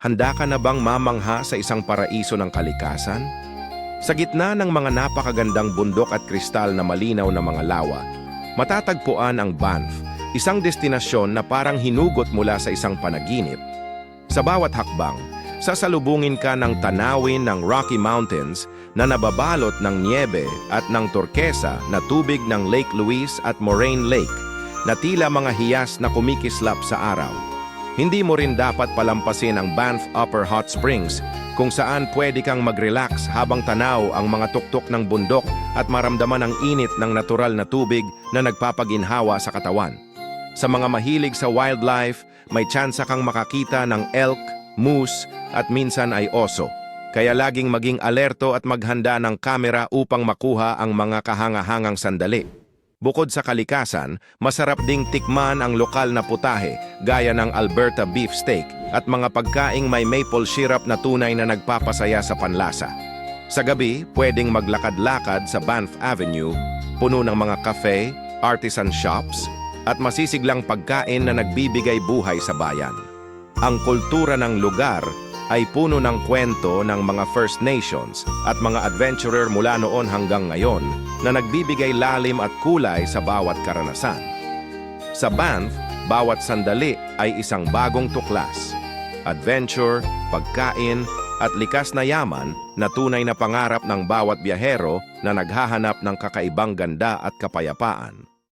Handa ka na bang mamangha sa isang paraiso ng kalikasan? Sa gitna ng mga napakagandang bundok at kristal na malinaw na mga lawa, matatagpuan ang Banff, isang destinasyon na parang hinugot mula sa isang panaginip. Sa bawat hakbang, sasalubungin ka ng tanawin ng Rocky Mountains na nababalot ng niebe at ng turkesa na tubig ng Lake Louise at Moraine Lake na tila mga hiyas na kumikislap sa araw. Hindi mo rin dapat palampasin ang Banff Upper Hot Springs kung saan pwede kang mag-relax habang tanaw ang mga tuktok ng bundok at maramdaman ang init ng natural na tubig na nagpapaginhawa sa katawan. Sa mga mahilig sa wildlife, may tsansa kang makakita ng elk, moose at minsan ay oso. Kaya laging maging alerto at maghanda ng kamera upang makuha ang mga kahangahangang sandali. Bukod sa kalikasan, masarap ding tikman ang lokal na putahe gaya ng Alberta beef steak at mga pagkaing may maple syrup na tunay na nagpapasaya sa panlasa. Sa gabi, pwedeng maglakad-lakad sa Banff Avenue, puno ng mga cafe, artisan shops, at masisiglang pagkain na nagbibigay buhay sa bayan. Ang kultura ng lugar ay puno ng kwento ng mga First Nations at mga adventurer mula noon hanggang ngayon na nagbibigay lalim at kulay sa bawat karanasan. Sa Banff, bawat sandali ay isang bagong tuklas. Adventure, pagkain, at likas na yaman na tunay na pangarap ng bawat biyahero na naghahanap ng kakaibang ganda at kapayapaan.